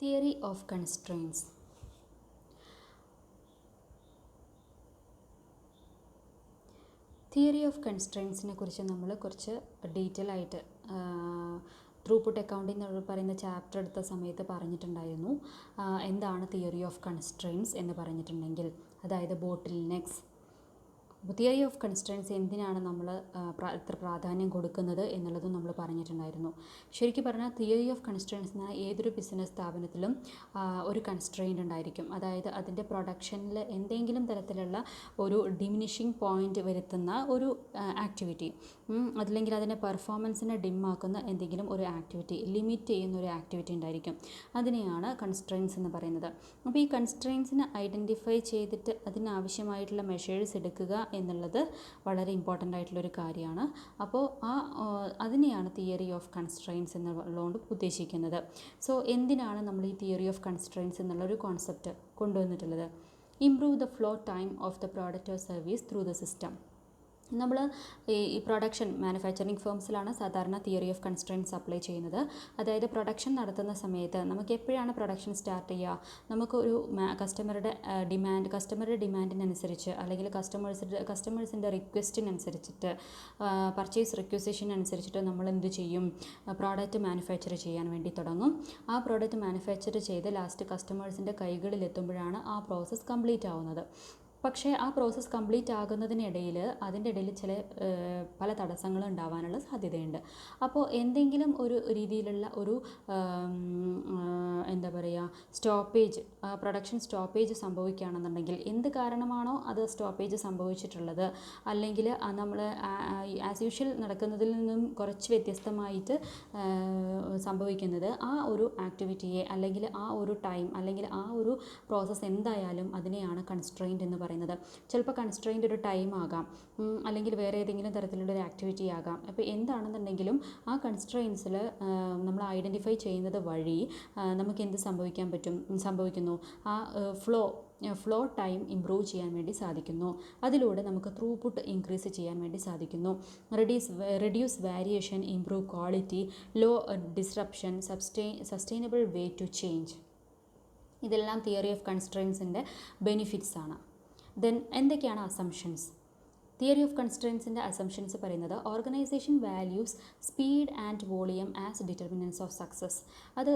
Theory of constraints. Theory of കൺസ്ട്രെയിൻസിനെ കുറിച്ച് നമ്മൾ കുറച്ച് ഡീറ്റെയിൽ ആയിട്ട് ത്രൂപുട്ട് അക്കൗണ്ടിംഗ് എന്ന് പറയുന്ന ചാപ്റ്റർ എടുത്ത സമയത്ത് പറഞ്ഞിട്ടുണ്ടായിരുന്നു. എന്താണ് തിയറി ഓഫ് കൺസ്ട്രെയിൻസ് എന്ന് പറഞ്ഞിട്ടുണ്ടെങ്കിൽ, അതായത് ബോട്ടിൽ നെക്സ്. തിയറി ഓഫ് കൺസ്ട്രെയിൻസ് എന്തിനാണ് നമ്മൾ ഇത്ര പ്രാധാന്യം കൊടുക്കുന്നത് എന്നുള്ളതും നമ്മൾ പറഞ്ഞിട്ടുണ്ടായിരുന്നു. ശരിക്കും പറഞ്ഞാൽ തിയറി ഓഫ് കൺസ്ട്രെയിൻസ് എന്നാൽ ഏതൊരു ബിസിനസ് സ്ഥാപനത്തിലും ഒരു കൺസ്ട്രെയിൻ്റ് ഉണ്ടായിരിക്കും. അതായത് അതിൻ്റെ പ്രൊഡക്ഷനിൽ എന്തെങ്കിലും തരത്തിലുള്ള ഒരു ഡിമിനിഷിങ് പോയിൻ്റ് വരുത്തുന്ന ഒരു ആക്ടിവിറ്റി, അതല്ലെങ്കിൽ അതിൻ്റെ പെർഫോമൻസിനെ ഡിമ്മാക്കുന്ന എന്തെങ്കിലും ഒരു ആക്ടിവിറ്റി, ലിമിറ്റ് ചെയ്യുന്ന ഒരു ആക്ടിവിറ്റി ഉണ്ടായിരിക്കും. അതിനെയാണ് കൺസ്ട്രെയിൻസ് എന്ന് പറയുന്നത്. അപ്പോൾ ഈ കൺസ്ട്രെയിൻസിനെ ഐഡൻറ്റിഫൈ ചെയ്തിട്ട് അതിനാവശ്യമായിട്ടുള്ള മെഷേഴ്സ് എടുക്കുക എന്നുള്ളത് വളരെ ഇമ്പോർട്ടൻ്റ് ആയിട്ടുള്ളൊരു കാര്യമാണ്. അപ്പോൾ അതിനെയാണ് തിയറി ഓഫ് കൺസ്ട്രെയിൻസ് എന്നുള്ളതുകൊണ്ട് ഉദ്ദേശിക്കുന്നത്. സോ എന്തിനാണ് നമ്മൾ ഈ തിയറി ഓഫ് കൺസ്ട്രെയിൻസ് എന്നുള്ളൊരു കോൺസെപ്റ്റ് കൊണ്ടുവന്നിട്ടുള്ളത്? Improve the flow time of the product or service through the system. നമ്മൾ ഈ പ്രൊഡക്ഷൻ മാനുഫാക്ചറിങ് ഫേംസിലാണ് സാധാരണ തിയറി ഓഫ് കൺസ്ട്രെയിൻസ് അപ്ലൈ ചെയ്യുന്നത്. അതായത് പ്രൊഡക്ഷൻ നടത്തുന്ന സമയത്ത് നമുക്ക് എപ്പോഴാണ് പ്രൊഡക്ഷൻ സ്റ്റാർട്ട് ചെയ്യുക? നമുക്കൊരു കസ്റ്റമറുടെ ഡിമാൻഡിനനുസരിച്ച്, അല്ലെങ്കിൽ കസ്റ്റമേഴ്സിൻ്റെ റിക്വസ്റ്റിനനുസരിച്ചിട്ട്, പർച്ചേസ് റിക്വസിഷനനുസരിച്ചിട്ട് നമ്മൾ എന്ത് ചെയ്യും? പ്രോഡക്റ്റ് മാനുഫാക്ചർ ചെയ്യാൻ വേണ്ടി തുടങ്ങും. ആ പ്രോഡക്റ്റ് മാനുഫാക്ചർ ചെയ്ത് ലാസ്റ്റ് കസ്റ്റമേഴ്സിൻ്റെ കൈകളിലെത്തുമ്പോഴാണ് ആ പ്രോസസ്സ് കംപ്ലീറ്റ് ആവുന്നത്. പക്ഷേ ആ പ്രോസസ്സ് കംപ്ലീറ്റ് ആകുന്നതിനിടയിൽ അതിൻ്റെ ഇടയിൽ പല തടസ്സങ്ങളും ഉണ്ടാവാനുള്ള സാധ്യതയുണ്ട്. അപ്പോൾ എന്തെങ്കിലും ഒരു രീതിയിലുള്ള ഒരു എന്താ പറയുക, സ്റ്റോപ്പേജ്, പ്രൊഡക്ഷൻ സ്റ്റോപ്പേജ് സംഭവിക്കുകയാണെന്നുണ്ടെങ്കിൽ, എന്ത് കാരണമാണോ അത് സ്റ്റോപ്പേജ് സംഭവിച്ചിട്ടുള്ളത്, അല്ലെങ്കിൽ നമ്മൾ ആസ് യൂഷ്വൽ നടക്കുന്നതിൽ നിന്നും കുറച്ച് വ്യത്യസ്തമായിട്ട് സംഭവിക്കുന്നത്, ആ ഒരു ആക്ടിവിറ്റിയെ, അല്ലെങ്കിൽ ആ ഒരു ടൈം, അല്ലെങ്കിൽ ആ ഒരു പ്രോസസ്സ് എന്തായാലും അതിനെയാണ് കൺസ്ട്രെയിൻറ്റ് എന്ന് പറയുന്നത്. ചിലപ്പോൾ കൺസ്ട്രെയിൻറ്റ് ഒരു ടൈം ആകാം, അല്ലെങ്കിൽ വേറെ ഏതെങ്കിലും തരത്തിലുള്ളൊരു ആക്ടിവിറ്റി ആകാം. അപ്പോൾ എന്താണെന്നുണ്ടെങ്കിലും ആ കൺസ്ട്രെയിൻസിൽ നമ്മൾ ഐഡൻറ്റിഫൈ ചെയ്യുന്നത് വഴി നമുക്ക് എന്ത് സംഭവിക്കുന്നു? ആ ഫ്ലോ ടൈം ഇംപ്രൂവ് ചെയ്യാൻ വേണ്ടി സാധിക്കുന്നു. അതിലൂടെ നമുക്ക് ത്രൂപുട്ട് ഇൻക്രീസ് ചെയ്യാൻ വേണ്ടി സാധിക്കുന്നു. Reduce variation, improve quality, low disruption, sustainable way to change. ഇതെല്ലാം തിയറി ഓഫ് കൺസ്ട്രെയിൻസിൻ്റെ ബെനിഫിറ്റ്സ് ആണ്. ദെൻ എന്തൊക്കെയാണ് അസംഷൻസ്? തിയറി ഓഫ് കൺസ്ട്രെയിൻസിൻ്റെ അസംഷൻസ് പറയുന്നത്, organisation values speed and volume as determinants of success. അത്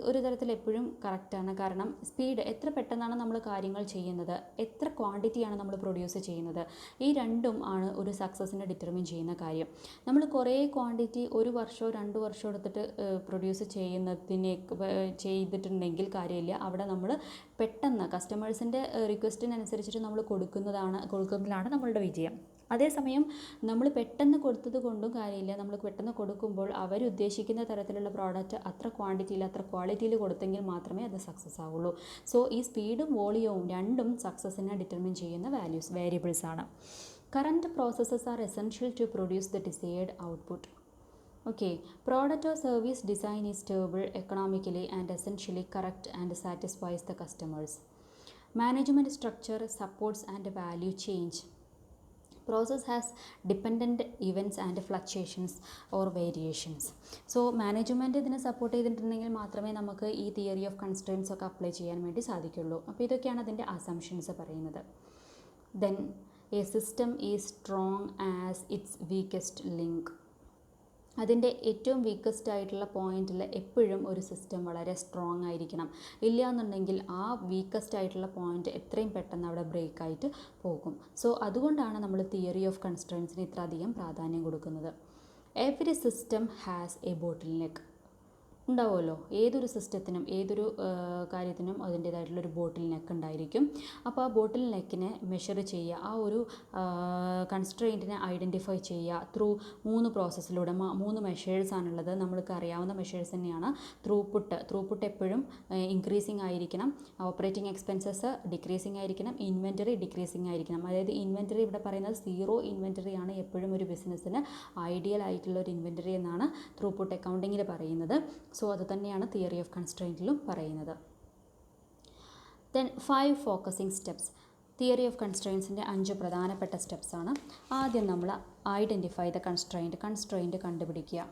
ഒരു തരത്തിൽ എപ്പോഴും കറക്റ്റാണ്. കാരണം സ്പീഡ്, എത്ര പെട്ടെന്നാണ് നമ്മൾ കാര്യങ്ങൾ ചെയ്യുന്നത്, എത്ര ക്വാണ്ടിറ്റിയാണ് നമ്മൾ പ്രൊഡ്യൂസ് ചെയ്യുന്നത്, ഈ രണ്ടും ആണ് ഒരു സക്സസ്സിനെ ഡിറ്റർമിൻ ചെയ്യുന്ന കാര്യം. നമ്മൾ കുറേ ക്വാണ്ടിറ്റി 1 വർഷമോ 2 വർഷമോ എടുത്തിട്ട് പ്രൊഡ്യൂസ് ചെയ്തിട്ടുണ്ടെങ്കിൽ കാര്യമില്ല. അവിടെ നമ്മൾ പെട്ടെന്ന് കസ്റ്റമേഴ്സിൻ്റെ റിക്വസ്റ്റിനനുസരിച്ചിട്ട് നമ്മൾ കൊടുക്കുന്നതിലാണ് നമ്മളുടെ വിജയം. അതേസമയം നമ്മൾ പെട്ടെന്ന് കൊടുത്തത് കൊണ്ടും കാര്യമില്ല. നമ്മൾ പെട്ടെന്ന് കൊടുക്കുമ്പോൾ അവരുദ്ദേശിക്കുന്ന തരത്തിലുള്ള പ്രോഡക്റ്റ് അത്ര ക്വാണ്ടിറ്റിയിൽ, അത്ര ക്വാളിറ്റിയിൽ കൊടുത്തെങ്കിൽ മാത്രമേ അത് സക്സസ് ആവുള്ളൂ. സോ ഈ സ്പീഡും വോളിയവും രണ്ടും സക്സസ്സിനെ ഡിറ്റർമിൻ ചെയ്യുന്ന വേരിയബിൾസ് ആണ്. Current processes are essential to produce the desired output. Product or service design is stable, economically and essentially correct and satisfies the customers. Management structure supports and value change. Process has dependent events and fluctuations or variations. So management ഇതിനെ support ചെയ്തിട്ടുണ്ടെങ്കിൽ മാത്രമേ നമുക്ക് ഈ theory of constraints ഒക്കെ apply ചെയ്യാൻ വേണ്ടി സാധിക്കുള്ളൂ. അപ്പോൾ ഇതൊക്കെയാണ് അതിൻ്റെ അസംഷൻസ് പറയുന്നത്. Then A system is strong as it's weakest link. അതിൻ്റെ ഏറ്റവും വീക്കസ്റ്റ് ആയിട്ടുള്ള പോയിന്റിൽ എപ്പോഴും ഒരു സിസ്റ്റം വളരെ സ്ട്രോങ് ആയിരിക്കണം. ഇല്ല എന്നുണ്ടെങ്കിൽ ആ വീക്കസ്റ്റ് ആയിട്ടുള്ള പോയിന്റ് എത്രയും പെട്ടെന്ന് അവിടെ ബ്രേക്കായിട്ട് പോകും. സോ അതുകൊണ്ടാണ് നമ്മൾ തിയറി ഓഫ് കൺസ്ട്രെയിൻസിന് ഇത്ര അധികം പ്രാധാന്യം കൊടുക്കുന്നത്. Every system has A bottle neck. ഉണ്ടാവുമല്ലോ, ഏതൊരു സിസ്റ്റത്തിനും ഏതൊരു കാര്യത്തിനും അതിൻ്റേതായിട്ടുള്ളൊരു ബോട്ടിൽ നെക്ക് ഉണ്ടായിരിക്കും. അപ്പോൾ ആ ബോട്ടിൽ നെക്കിനെ മെഷർ ചെയ്യുക, ആ ഒരു കൺസ്ട്രെയിൻറ്റിനെ ഐഡൻറ്റിഫൈ ചെയ്യുക ത്രൂ 3 പ്രോസസ്സിലൂടെ. 3 മെഷേഴ്സാണുള്ളത്. നമ്മൾക്ക് അറിയാവുന്ന മെഷേഴ്സ് തന്നെയാണ്. ത്രൂപുട്ട് എപ്പോഴും ഇൻക്രീസിങ് ആയിരിക്കണം, ഓപ്പറേറ്റിംഗ് എക്സ്പെൻസസ് ഡിക്രീസിങ് ആയിരിക്കണം, ഇൻവെൻറ്ററി ഡിക്രീസിങ് ആയിരിക്കണം. അതായത് ഇൻവെൻറ്ററി ഇവിടെ പറയുന്നത് 0 ഇൻവെൻറ്ററിയാണ് എപ്പോഴും ഒരു ബിസിനസ്സിന് ഐഡിയൽ ആയിട്ടുള്ള ഒരു ഇൻവെൻറ്ററി എന്നാണ് ത്രൂപുട്ട് അക്കൗണ്ടിങ്ങിൽ പറയുന്നത്. സോ അത് തന്നെയാണ് തിയറി ഓഫ് കൺസ്ട്രെയിൻറ്റിലും പറയുന്നത്. Then 5 focusing steps. Theory of കൺസ്ട്രെയിൻസിൻ്റെ 5 പ്രധാനപ്പെട്ട സ്റ്റെപ്സാണ്. ആദ്യം നമ്മൾ ഐഡൻറ്റിഫൈ ദ കൺസ്ട്രെയിൻറ്റ് കണ്ടുപിടിക്കുക.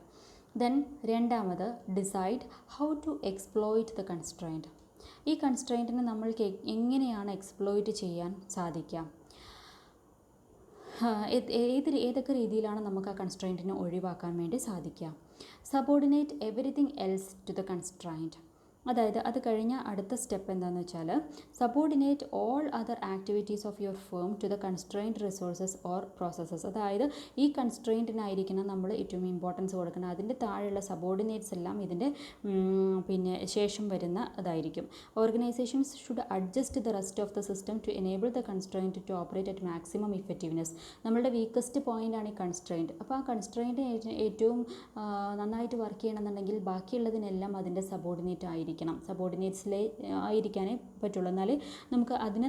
ദെൻ രണ്ടാമത് decide how to exploit the constraint. ഈ കൺസ്ട്രെയിൻറ്റിനെ നമ്മൾക്ക് എങ്ങനെയാണ് എക്സ്പ്ലോയിറ്റ് ചെയ്യാൻ സാധിക്കുക, ഏതൊക്കെ രീതിയിലാണ് നമുക്ക് ആ കൺസ്ട്രെയിൻറ്റിനെ ഒഴിവാക്കാൻ വേണ്ടി സാധിക്കുക. Subordinate everything else to the constraint. അതായത് അത് കഴിഞ്ഞ അടുത്ത സ്റ്റെപ്പ് എന്താണെന്ന് വെച്ചാൽ subordinate all other activities of your firm to the constraint resources or processes. അതായത് ഈ കൺസ്ട്രെയിൻറ്റിനായിരിക്കണം നമ്മൾ ഏറ്റവും ഇമ്പോർട്ടൻസ് കൊടുക്കണം. അതിൻ്റെ താഴെയുള്ള സബോർഡിനേറ്റ്സ് എല്ലാം ഇതിൻ്റെ പിന്നെ ശേഷം വരുന്ന അതായിരിക്കും. Organisations should adjust the rest of the system to enable the constraint to operate at maximum effectiveness. നമ്മളുടെ വീക്കസ്റ്റ് പോയിൻ്റാണ് ഈ കൺസ്ട്രെയിൻറ്റ്. അപ്പോൾ ആ കൺസ്ട്രെയിൻറ്റ് ഏറ്റവും നന്നായിട്ട് വർക്ക് ചെയ്യണമെന്നുണ്ടെങ്കിൽ ബാക്കിയുള്ളതിനെല്ലാം അതിൻ്റെ സബോർഡിനേറ്റ് ആയിരിക്കണം, സബോർഡിനേറ്റ്സിലെ ആയിരിക്കാനേ പറ്റുള്ളൂ, എന്നാലേ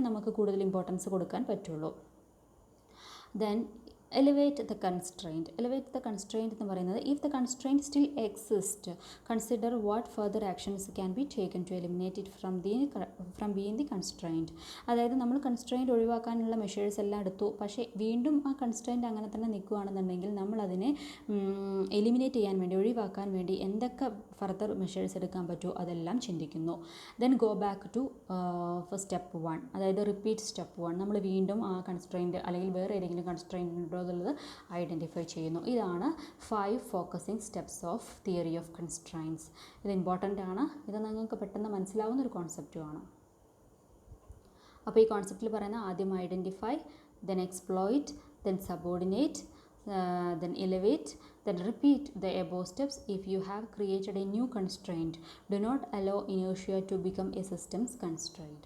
നമുക്ക് കൂടുതൽ ഇമ്പോർട്ടൻസ് കൊടുക്കാൻ പറ്റുള്ളൂ. Then elevate the constraint. Elevate the constraint എന്ന് പറയുന്നത് if the constraint still exist consider what further actions can be taken to eliminate it from being the constraint. അതായത് നമ്മൾ കൺസ്ട്രെയിൻറ്റ് ഒഴിവാക്കാനുള്ള മെഷേഴ്സ് എല്ലാം എടുത്തു, പക്ഷേ വീണ്ടും ആ കൺസ്ട്രെയിൻറ്റ് അങ്ങനെ തന്നെ നിൽക്കുകയാണെന്നുണ്ടെങ്കിൽ നമ്മളതിനെ എലിമിനേറ്റ് ചെയ്യാൻ വേണ്ടി, ഒഴിവാക്കാൻ വേണ്ടി എന്തൊക്കെ ഫർദർ മെഷേഴ്സ് എടുക്കാൻ പറ്റുമോ അതെല്ലാം ചിന്തിക്കുന്നു. Then go back to step 1, അതായത് റിപ്പീറ്റ് സ്റ്റെപ്പ് 1. നമ്മൾ വീണ്ടും ആ കൺസ്ട്രെയിൻറ്റ് അല്ലെങ്കിൽ വേറെ ഏതെങ്കിലും കൺസ്ട്രെയിൻറ്റ് ഉണ്ടോ എന്നുള്ളത് ഐഡൻറ്റിഫൈ ചെയ്യുന്നു. ഇതാണ് 5 focusing steps of theory of constraints. ഇത് ഇമ്പോർട്ടൻ്റ് ആണ്, ഇത് നിങ്ങൾക്ക് പെട്ടെന്ന് മനസ്സിലാവുന്ന ഒരു കോൺസെപ്റ്റുമാണ്. അപ്പോൾ ഈ കോൺസെപ്റ്റിൽ പറയുന്ന ആദ്യം identify, then exploit, then subordinate, then elevate, then repeat the above steps. If you have created a new constraint, do not allow inertia to become a system's constraint.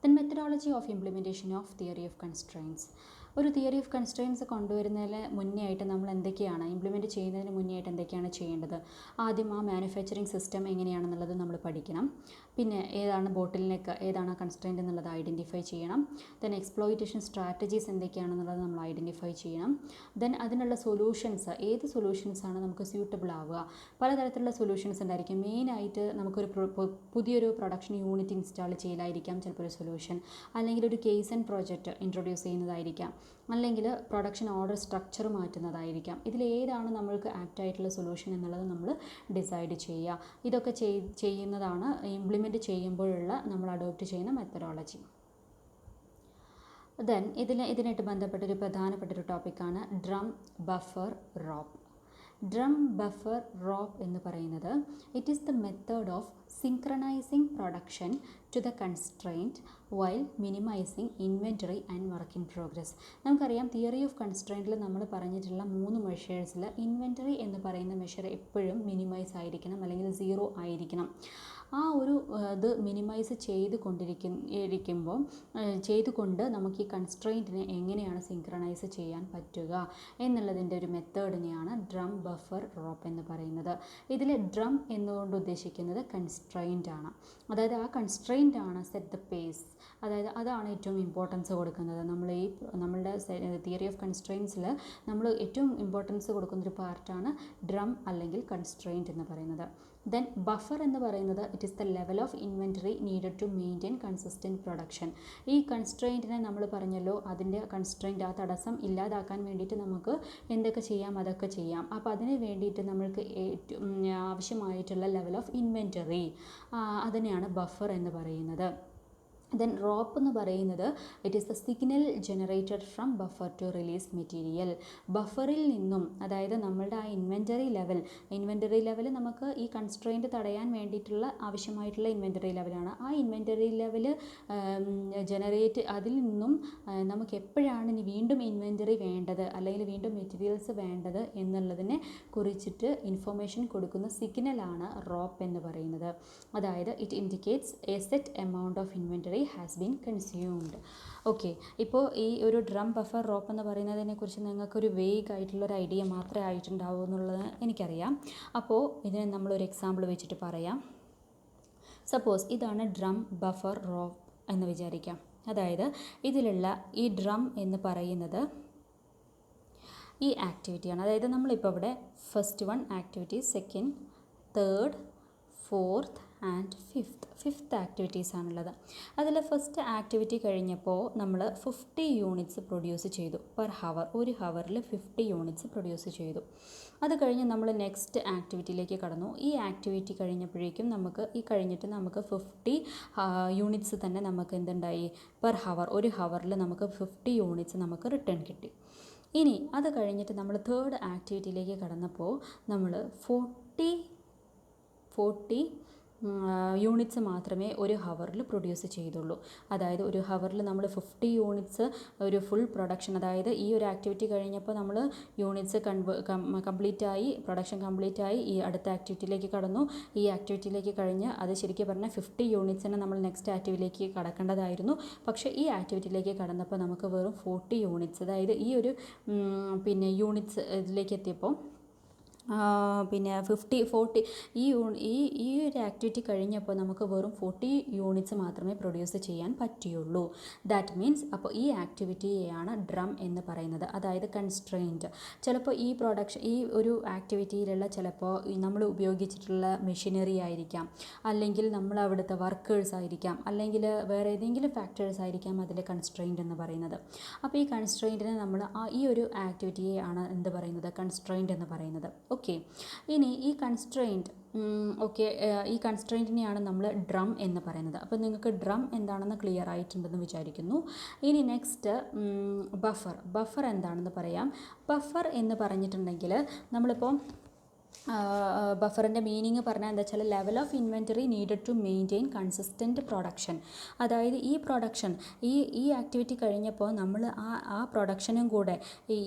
Then methodology of implementation of theory of constraints. ഒരു theory of കൺസ്ട്രെയിൻറ്റ്സ് കൊണ്ടുവരുന്നതിന് മുന്നേ ആയിട്ട് നമ്മൾ എന്തൊക്കെയാണ് implement ചെയ്യുന്നതിന് മുന്നേ ആയിട്ട് എന്തൊക്കെയാണ് ചെയ്യേണ്ടത്? ആദ്യം ആ മാനുഫാക്ചറിങ് സിസ്റ്റം എങ്ങനെയാണെന്നുള്ളത് നമ്മൾ പഠിക്കണം. പിന്നെ ഏതാണ് ബോട്ടിൽ നെക്ക്, ഏതാണ് കൺസ്ട്രെയിൻറ്റ് എന്നുള്ളത് ഐഡൻറ്റിഫൈ ചെയ്യണം. ദെൻ എക്സ്പ്ലോയിറ്റേഷൻ സ്ട്രാറ്റജീസ് എന്തൊക്കെയാണെന്നുള്ളത് നമ്മൾ ഐഡൻറ്റിഫൈ ചെയ്യണം. ദെൻ അതിനുള്ള സൊല്യൂഷൻസ്, ഏത് സൊല്യൂഷൻസാണ് നമുക്ക് സ്യൂട്ടബിൾ ആവുക? പലതരത്തിലുള്ള സൊല്യൂഷൻസ് ഉണ്ടായിരിക്കും. മെയിനായിട്ട് നമുക്കൊരു പുതിയൊരു പ്രൊഡക്ഷൻ യൂണിറ്റ് ഇൻസ്റ്റാൾ ചെയ്യലായിരിക്കാം ചിലപ്പോൾ ഒരു സൊല്യൂഷൻ, അല്ലെങ്കിൽ ഒരു കേസ് ആൻഡ് പ്രോജക്റ്റ് ഇൻട്രൊഡ്യൂസ് ചെയ്യുന്നതായിരിക്കാം, അല്ലെങ്കിൽ പ്രൊഡക്ഷൻ ഓർഡർ സ്ട്രക്ചർ മാറ്റുന്നതായിരിക്കാം. ഇതിലേതാണ് നമ്മൾക്ക് ആപ്റ്റ് ആയിട്ടുള്ള സൊല്യൂഷൻ എന്നുള്ളത് നമ്മൾ ഡിസൈഡ് ചെയ്യുക. ഇതൊക്കെ ചെയ്യുന്നതാണ് ഇംപ്ലിമെൻറ്റ് ചെയ്യുമ്പോഴുള്ള നമ്മൾ അഡോപ്റ്റ് ചെയ്യുന്ന മെത്തഡോളജി. ദെൻ ഇതിനായിട്ട് ബന്ധപ്പെട്ടൊരു പ്രധാനപ്പെട്ടൊരു ടോപ്പിക്കാണ് drum buffer rope. Drum buffer rope എന്ന് പറയുന്നത് it is the method of synchronising production to the constraint while minimising inventory and work in progress. നമുക്കറിയാം തിയറി ഓഫ് കൺസ്ട്രെയിൻറ്റിൽ നമ്മൾ പറഞ്ഞിട്ടുള്ള 3 മെഷേഴ്സിൽ ഇൻവെൻറ്ററി എന്ന് പറയുന്ന മെഷർ എപ്പോഴും മിനിമൈസ് ആയിരിക്കണം, അല്ലെങ്കിൽ 0 ആയിരിക്കണം. ആ ഒരു ഇത് മിനിമൈസ് ചെയ്തുകൊണ്ട് നമുക്ക് ഈ കൺസ്ട്രെയിൻറ്റിനെ എങ്ങനെയാണ് സിങ്ക്രണൈസ് ചെയ്യാൻ പറ്റുക എന്നുള്ളതിൻ്റെ ഒരു മെത്തേഡിനെയാണ് ഡ്രം ബഫർ റോപ്പ് എന്ന് പറയുന്നത്. ഇതിൽ ഡ്രം എന്നുകൊണ്ട് ഉദ്ദേശിക്കുന്നത് കൺസ്ട്രെയിൻ്റ് ആണ്. അതായത് ആ കൺസ്ട്രെയിൻ്റ് ആണ് സെറ്റ് ദ പേസ്, അതായത് അതാണ് ഏറ്റവും ഇമ്പോർട്ടൻസ് കൊടുക്കുന്നത്. നമ്മളുടെ തിയറി ഓഫ് കൺസ്ട്രെയിൻസിൽ നമ്മൾ ഏറ്റവും ഇമ്പോർട്ടൻസ് കൊടുക്കുന്നൊരു പാർട്ടാണ് ഡ്രം അല്ലെങ്കിൽ കൺസ്ട്രെയിൻറ്റ് എന്ന് പറയുന്നത്. ദെൻ ബഫർ എന്ന് പറയുന്നത് it is the level of inventory needed to maintain consistent production. ഈ കൺസ്ട്രെയിൻറ്റിനെ നമ്മൾ പറഞ്ഞല്ലോ, അതിൻ്റെ കൺസ്ട്രെയിൻറ്റ് ആ തടസ്സം ഇല്ലാതാക്കാൻ വേണ്ടിയിട്ട് നമുക്ക് എന്തൊക്കെ ചെയ്യാം അതൊക്കെ ചെയ്യാം. അപ്പോൾ അതിന് വേണ്ടിയിട്ട് നമ്മൾക്ക് ആവശ്യമായിട്ടുള്ള ലെവൽ ഓഫ് ഇൻവെൻറ്ററി അതിനെയാണ് ബഫർ എന്ന് പറയുന്നത്. ദെൻ റോപ്പ് എന്ന് പറയുന്നത് it is the signal generated from buffer to release material. ബഫറിൽ നിന്നും, അതായത് നമ്മളുടെ ആ ഇൻവെൻറ്ററി ലെവൽ നമുക്ക് ഈ കൺസ്ട്രെയിൻറ്റ് തടയാൻ വേണ്ടിയിട്ടുള്ള ആവശ്യമായിട്ടുള്ള ഇൻവെൻറ്ററി ലെവലാണ്. ആ ഇൻവെൻറ്ററി ലെവൽ അതിൽ നിന്നും നമുക്ക് എപ്പോഴാണ് ഇനി വീണ്ടും ഇൻവെൻറ്ററി വേണ്ടത് അല്ലെങ്കിൽ വീണ്ടും മെറ്റീരിയൽസ് വേണ്ടത് എന്നുള്ളതിനെ കുറിച്ചിട്ട് ഇൻഫർമേഷൻ കൊടുക്കുന്ന സിഗ്നലാണ് റോപ്പ് എന്ന് പറയുന്നത്. അതായത് it indicates A set amount of inventory has been consumed. Okay, ഇപ്പോൾ ഈ ഒരു ഡ്രം ബഫർ റോപ്പ് എന്ന് പറയുന്നതിനെക്കുറിച്ച് നിങ്ങൾക്കൊരു വേഗ് ആയിട്ടുള്ളൊരു ഐഡിയ മാത്രമേ ആയിട്ടുണ്ടാവൂ എന്നുള്ളത് എനിക്കറിയാം. അപ്പോൾ ഇതിനെ നമ്മളൊരു എക്സാമ്പിൾ വെച്ചിട്ട് പറയാം. സപ്പോസ് ഇതാണ് ഡ്രം ബഫർ റോപ്പ് എന്ന് വിചാരിക്കാം. അതായത് ഇതിലുള്ള ഈ ഡ്രം എന്ന് പറയുന്നത് ഈ ആക്ടിവിറ്റിയാണ്. അതായത് നമ്മളിപ്പോൾ ഇവിടെ first 1 activity, second, third, fourth and fifth activities ആണുള്ളത്. അതിൽ ഫസ്റ്റ് ആക്ടിവിറ്റി കഴിഞ്ഞപ്പോൾ നമ്മൾ 50 യൂണിറ്റ്സ് പ്രൊഡ്യൂസ് ചെയ്തു പെർ ഹവർ. ഒരു ഹവറിൽ 50 യൂണിറ്റ്സ് പ്രൊഡ്യൂസ് ചെയ്തു. അത് കഴിഞ്ഞ് നമ്മൾ നെക്സ്റ്റ് ആക്ടിവിറ്റിയിലേക്ക് കടന്നു. ഈ ആക്ടിവിറ്റി കഴിഞ്ഞപ്പോഴേക്കും നമുക്ക് കഴിഞ്ഞിട്ട് നമുക്ക് 50 യൂണിറ്റ്സ് തന്നെ നമുക്ക് എന്തുണ്ടായി പെർ ഹവർ. ഒരു ഹവറിൽ നമുക്ക് 50 യൂണിറ്റ്സ് നമുക്ക് റിട്ടേൺ കിട്ടി. ഇനി അത് കഴിഞ്ഞിട്ട് നമ്മൾ തേർഡ് ആക്ടിവിറ്റിയിലേക്ക് കടന്നപ്പോൾ നമ്മൾ 40 യൂണിറ്റ്സ് മാത്രമേ ഒരു ഹവറിൽ പ്രൊഡ്യൂസ് ചെയ്തുള്ളൂ. അതായത് ഒരു ഹവറിൽ നമ്മൾ 50 യൂണിറ്റ്സ് ഒരു ഫുൾ പ്രൊഡക്ഷൻ, അതായത് ഈ ഒരു ആക്ടിവിറ്റി കഴിഞ്ഞപ്പോൾ നമ്മൾ യൂണിറ്റ്സ് കംപ്ലീറ്റായി, പ്രൊഡക്ഷൻ കംപ്ലീറ്റായി, ഈ അടുത്ത ആക്ടിവിറ്റിയിലേക്ക് കടന്നു. ഈ ആക്ടിവിറ്റിയിലേക്ക് കഴിഞ്ഞ് അത് ശരിക്കും പറഞ്ഞാൽ 50 യൂണിറ്റ്സിന് നമ്മൾ നെക്സ്റ്റ് ആക്ടിവിറ്റിയിലേക്ക് കടക്കേണ്ടതായിരുന്നു. പക്ഷേ ഈ ആക്ടിവിറ്റിയിലേക്ക് കടന്നപ്പോൾ നമുക്ക് വെറും 40 യൂണിറ്റ്സ്, അതായത് ഈ ഒരു യൂണിറ്റ്സ് ഇതിലേക്ക് എത്തിയപ്പോൾ 40 ഈ ഒരു ആക്ടിവിറ്റി കഴിഞ്ഞപ്പോൾ നമുക്ക് വെറും 40 യൂണിറ്റ്സ് മാത്രമേ പ്രൊഡ്യൂസ് ചെയ്യാൻ പറ്റുകയുള്ളൂ. ദാറ്റ് മീൻസ് അപ്പോൾ ഈ ആക്ടിവിറ്റിയെയാണ് ഡ്രം എന്ന് പറയുന്നത്, അതായത് കൺസ്ട്രെയിൻറ്റ്. ചിലപ്പോൾ ഈ ഒരു ആക്ടിവിറ്റിയിലുള്ള ചിലപ്പോൾ നമ്മൾ ഉപയോഗിച്ചിട്ടുള്ള മെഷീനറി ആയിരിക്കാം, അല്ലെങ്കിൽ നമ്മൾ അവിടുത്തെ വർക്കേഴ്സ് ആയിരിക്കാം, അല്ലെങ്കിൽ വേറെ ഏതെങ്കിലും ഫാക്ടേഴ്സ് ആയിരിക്കാം അതിലെ കൺസ്ട്രെയിൻറ്റ് എന്ന് പറയുന്നത്. അപ്പോൾ ഈ കൺസ്ട്രെയിൻറ്റിനെ നമ്മൾ ഈ ഒരു ആക്ടിവിറ്റിയെയാണ് എന്ത് പറയുന്നത്, കൺസ്ട്രെയിൻറ്റ് എന്ന് പറയുന്നത്. ഓക്കെ, ഇനി ഈ കൺസ്ട്രെയിൻറ്റ് ഈ കൺസ്ട്രെയിൻറ്റിനെയാണ് നമ്മൾ ഡ്രം എന്ന് പറയുന്നത്. അപ്പോൾ നിങ്ങൾക്ക് ഡ്രം എന്താണെന്ന് ക്ലിയർ ആയിട്ടുണ്ടെന്ന് വിചാരിക്കുന്നു. ഇനി നെക്സ്റ്റ് ബഫർ എന്താണെന്ന് പറയാം. ബഫർ എന്ന് പറഞ്ഞിട്ടുണ്ടെങ്കിൽ നമ്മളിപ്പോൾ ബഫറിൻ്റെ മീനിങ് പറഞ്ഞാൽ എന്താ വെച്ചാൽ level of inventory needed to maintain consistent production. അതായത് ഈ പ്രൊഡക്ഷൻ ഈ ആക്ടിവിറ്റി കഴിഞ്ഞപ്പോൾ നമ്മൾ ആ പ്രൊഡക്ഷനും കൂടെ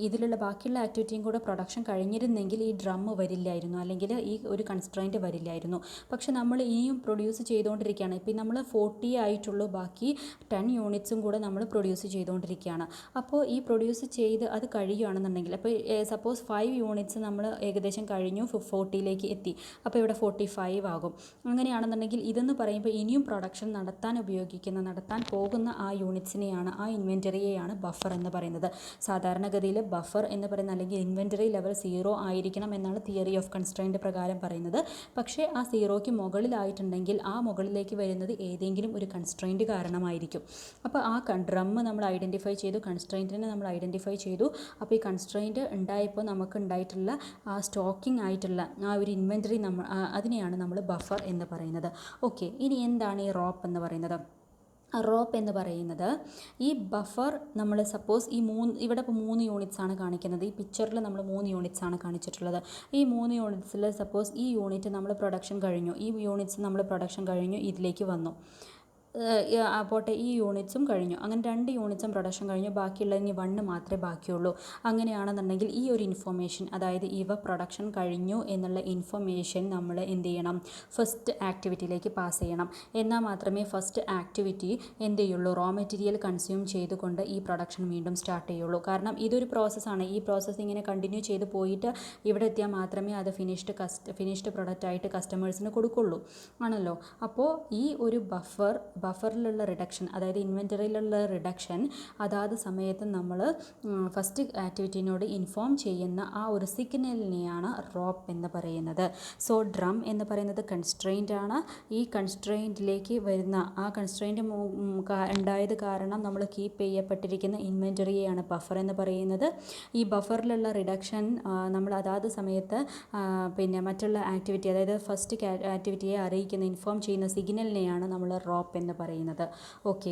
ഇതിലുള്ള ബാക്കിയുള്ള ആക്ടിവിറ്റിയും കൂടെ പ്രൊഡക്ഷൻ കഴിഞ്ഞിരുന്നെങ്കിൽ ഈ ഡ്രം വരില്ലായിരുന്നു, അല്ലെങ്കിൽ ഈ ഒരു കൺസ്ട്രെയിൻറ്റ് വരില്ലായിരുന്നു. പക്ഷെ നമ്മൾ ഇനിയും പ്രൊഡ്യൂസ് ചെയ്തുകൊണ്ടിരിക്കുകയാണ്. ഇപ്പം നമ്മൾ 40 ആയിട്ടുള്ളൂ, ബാക്കി 10 യൂണിറ്റ്സും കൂടെ നമ്മൾ പ്രൊഡ്യൂസ് ചെയ്തുകൊണ്ടിരിക്കുകയാണ്. അപ്പോൾ ഈ പ്രൊഡ്യൂസ് ചെയ്ത് അത് കഴിയുകയാണെന്നുണ്ടെങ്കിൽ, അപ്പോൾ സപ്പോസ് 5 യൂണിറ്റ്സ് നമ്മൾ ഏകദേശം കഴിഞ്ഞു, 40ലേക്ക് എത്തി, അപ്പോൾ ഇവിടെ 45 ആകും. അങ്ങനെയാണെന്നുണ്ടെങ്കിൽ ഇതെന്ന് പറയുമ്പോൾ ഇനിയും പ്രൊഡക്ഷൻ നടത്താൻ പോകുന്ന ആ യൂണിറ്റ്സിനെയാണ്, ആ ഇൻവെൻറ്ററിയെയാണ് ബഫർ എന്ന് പറയുന്നത്. സാധാരണഗതിയിൽ ബഫർ എന്ന് പറയുന്ന അല്ലെങ്കിൽ ഇൻവെൻറ്ററി ലെവൽ 0 ആയിരിക്കണം എന്നാണ് തിയറി ഓഫ് കൺസ്ട്രെയിൻറ്റ് പ്രകാരം പറയുന്നത്. പക്ഷേ ആ 0ക്ക് മുകളിലായിട്ടുണ്ടെങ്കിൽ ആ മുകളിലേക്ക് വരുന്നത് ഏതെങ്കിലും ഒരു കൺസ്ട്രെയിൻറ്റ് കാരണമായിരിക്കും. അപ്പോൾ ആ ഡ്രം നമ്മൾ ഐഡൻറ്റിഫൈ ചെയ്തു, കൺസ്ട്രെയിൻറ്റിനെ നമ്മൾ ഐഡൻറ്റിഫൈ ചെയ്തു. അപ്പോൾ ഈ കൺസ്ട്രെയിൻറ്റ് ഉണ്ടായപ്പോൾ നമുക്ക് ഉണ്ടായിട്ടുള്ള ആ സ്റ്റോക്കിംഗ് ആയിട്ടുള്ള ആ ഒരു ഇൻവെൻറ്ററി അതിനെയാണ് നമ്മൾ ബഫർ എന്ന് പറയുന്നത്. ഓക്കെ, ഇനി എന്താണ് ഈ റോപ്പ് എന്ന് പറയുന്നത്? റോപ്പ് എന്ന് പറയുന്നത് ഈ ബഫർ നമ്മൾ സപ്പോസ് ഇവിടെ ഇപ്പോൾ 3 യൂണിറ്റ്സ് ആണ് കാണിക്കുന്നത്. ഈ പിക്ചറിൽ നമ്മൾ 3 യൂണിറ്റ്സ് ആണ് കാണിച്ചിട്ടുള്ളത്. ഈ 3 യൂണിറ്റ്സിൽ സപ്പോസ് ഈ യൂണിറ്റ് നമ്മൾ പ്രൊഡക്ഷൻ കഴിഞ്ഞു, ഇതിലേക്ക് വന്നു, പോട്ടെ, ഈ യൂണിറ്റ്സും കഴിഞ്ഞു. അങ്ങനെ 2 യൂണിറ്റ്സും പ്രൊഡക്ഷൻ കഴിഞ്ഞു, ബാക്കിയുള്ളതിന് 1 മാത്രമേ ബാക്കിയുള്ളൂ. അങ്ങനെയാണെന്നുണ്ടെങ്കിൽ ഈ ഒരു ഇൻഫർമേഷൻ, അതായത് ഇവ പ്രൊഡക്ഷൻ കഴിഞ്ഞു എന്നുള്ള ഇൻഫർമേഷൻ നമ്മൾ എന്ത് ചെയ്യണം, ഫസ്റ്റ് ആക്ടിവിറ്റിയിലേക്ക് പാസ് ചെയ്യണം. എന്നാൽ മാത്രമേ ഫസ്റ്റ് ആക്ടിവിറ്റി എന്ത് ചെയ്യുള്ളൂ, റോ മെറ്റീരിയൽ കൺസ്യൂം ചെയ്തുകൊണ്ട് ഈ പ്രൊഡക്ഷൻ വീണ്ടും സ്റ്റാർട്ട് ചെയ്യുള്ളൂ. കാരണം ഇതൊരു പ്രോസസ്സാണ്. ഈ പ്രോസസ്സ് ഇങ്ങനെ കണ്ടിന്യൂ ചെയ്ത് പോയിട്ട് ഇവിടെ എത്തിയാൽ മാത്രമേ അത് ഫിനിഷ്ഡ് പ്രൊഡക്റ്റ് ആയിട്ട് കസ്റ്റമേഴ്സിന് കൊടുക്കുള്ളൂ, ആണല്ലോ. അപ്പോൾ ഈ ഒരു ബഫറിലുള്ള റിഡക്ഷൻ, അതായത് ഇൻവെൻറ്ററിയിലുള്ള റിഡക്ഷൻ അതാത് സമയത്ത് നമ്മൾ ഫസ്റ്റ് ആക്ടിവിറ്റിനോട് ഇൻഫോം ചെയ്യുന്ന ആ ഒരു സിഗ്നലിനെയാണ് റോപ്പ് എന്ന് പറയുന്നത്. സോ ഡ്രം എന്ന് പറയുന്നത് കൺസ്ട്രെയിൻ്റ് ആണ്. ഈ കൺസ്ട്രെയിൻറ്റിലേക്ക് വരുന്ന ആ കൺസ്ട്രെയിൻറ്റ് ഉണ്ടായത് കാരണം നമ്മൾ കീപ്പ് ചെയ്യപ്പെട്ടിരിക്കുന്ന ഇൻവെൻറ്ററിയെയാണ് ബഫർ എന്ന് പറയുന്നത്. ഈ ബഫറിലുള്ള റിഡക്ഷൻ നമ്മൾ അതാത് സമയത്ത് മറ്റുള്ള ആക്ടിവിറ്റി, അതായത് ഫസ്റ്റ് ആക്ടിവിറ്റിയെ അറിയിക്കുന്ന ഇൻഫോം ചെയ്യുന്ന സിഗ്നലിനെയാണ് നമ്മൾ റോപ്പ് എന്ന് പറയുന്നത്. ഓക്കെ,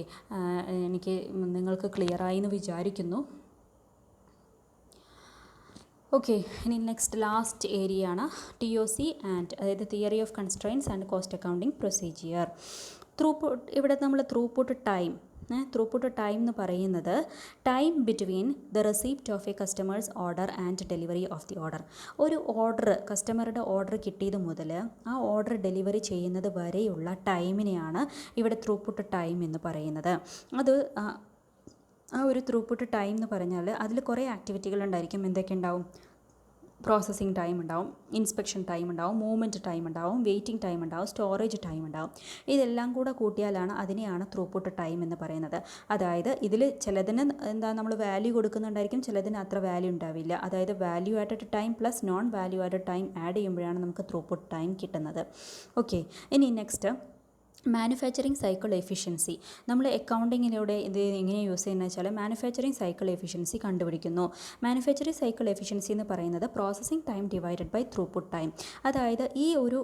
എനിക്ക് നിങ്ങൾക്ക് ക്ലിയറായി എന്ന് വിചാരിക്കുന്നു. ഓക്കെ, ഇനി നെക്സ്റ്റ് ലാസ്റ്റ് ഏരിയ ആണ് TOC ആൻഡ്, അതായത് theory of constraints and cost accounting procedure. ഇവിടെ നമ്മൾ ത്രൂപുട്ട് ടൈം എന്ന് പറയുന്നത് time between the receipt of a customer's order and delivery of the order. ഒരു ഓർഡർ, കസ്റ്റമറുടെ ഓർഡർ കിട്ടിയത് മുതൽ ആ ഓർഡർ ഡെലിവറി ചെയ്യുന്നത് വരെയുള്ള ടൈമിനെയാണ് ഇവിടെ ത്രൂപുട്ട് ടൈം എന്ന് പറയുന്നത്. അത് ആ ഒരു ത്രൂപുട്ട് ടൈം എന്ന് പറഞ്ഞാൽ അതിൽ കുറേ ആക്ടിവിറ്റികൾ ഉണ്ടായിരിക്കും. എന്തൊക്കെ ഉണ്ടാവും? പ്രോസസ്സിങ് ടൈം ഉണ്ടാവും, ഇൻസ്പെക്ഷൻ ടൈം ഉണ്ടാവും, മൂവ്മെൻറ്റ് ടൈം ഉണ്ടാവും, വെയിറ്റിംഗ് ടൈം ഉണ്ടാവും, സ്റ്റോറേജ് ടൈം ഉണ്ടാവും. ഇതെല്ലാം കൂടെ കൂട്ടിയാലാണ് അതിനെയാണ് ത്രൂപുട്ട് ടൈം എന്ന് പറയുന്നത്. അതായത് ഇതിൽ ചിലതിന് നമ്മൾ വാല്യൂ കൊടുക്കുന്നുണ്ടായിരിക്കും, ചിലതിന് അത്ര വാല്യൂ ഉണ്ടാവില്ല. അതായത് value added time plus non value added time add ചെയ്യുമ്പോഴാണ് നമുക്ക് ത്രൂപുട്ട് ടൈം കിട്ടുന്നത്. ഓക്കെ, ഇനി നെക്സ്റ്റ് മാനുഫാക്ചറിങ് സൈക്കിൾ എഫിഷ്യൻസി. നമ്മൾ അക്കൗണ്ടിങ്ങിലൂടെ ഇത് എങ്ങനെ യൂസ് ചെയ്യുന്നത് വെച്ചാൽ മാനുഫാക്ചറിങ് സൈക്കിൾ എഫിഷ്യൻസി കണ്ടുപിടിക്കുന്നു. മാനുഫാക്ചറിങ് സൈക്കിൾ എഫിഷ്യൻസി എന്ന് പറയുന്നത് processing time divided by throughput time. അതായത് ഈ ഒരു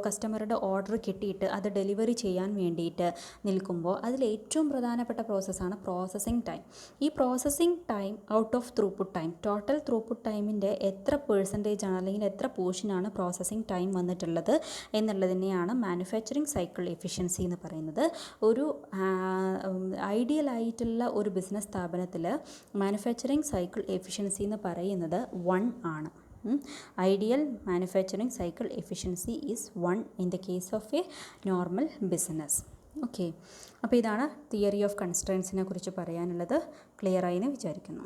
കസ്റ്റമറുടെ ഓർഡർ കിട്ടിയിട്ട് അത് ഡെലിവറി ചെയ്യാൻ വേണ്ടിയിട്ട് നിൽക്കുമ്പോൾ അതിൽ ഏറ്റവും പ്രധാനപ്പെട്ട പ്രോസസ്സാണ് പ്രോസസ്സിംഗ് ടൈം. ഈ processing time out of throughput time, total throughput ടൈമിൻ്റെ എത്ര പെർസെൻറ്റേജ് ആണ് അല്ലെങ്കിൽ എത്ര പോർഷനാണ് പ്രോസസ്സിംഗ് ടൈം വന്നിട്ടുള്ളത് എന്നുള്ളതിനെയാണ് മാനുഫാക്ചറിംഗ് സൈക്കിൾ എഫിഷ്യൻസി എന്ന് പറയുന്നത്. ഒരു ഐഡിയൽ ആയിട്ടുള്ള ഒരു ബിസിനസ് സ്ഥാപനത്തിൽ മാനുഫാക്ചറിംഗ് സൈക്കിൾ എഫിഷ്യൻസി എന്ന് പറയുന്നത് 1 ആണ്. Ideal manufacturing cycle efficiency is 1 in the case of A normal business. Okay, അപ്പോൾ ഇതാണ് തിയറി ഓഫ് കൺസ്ട്രെയിൻസിനെ കുറിച്ച് പറയാനുള്ളത്. ക്ലിയർ ആയി എന്ന് വിചാരിക്കുന്നു.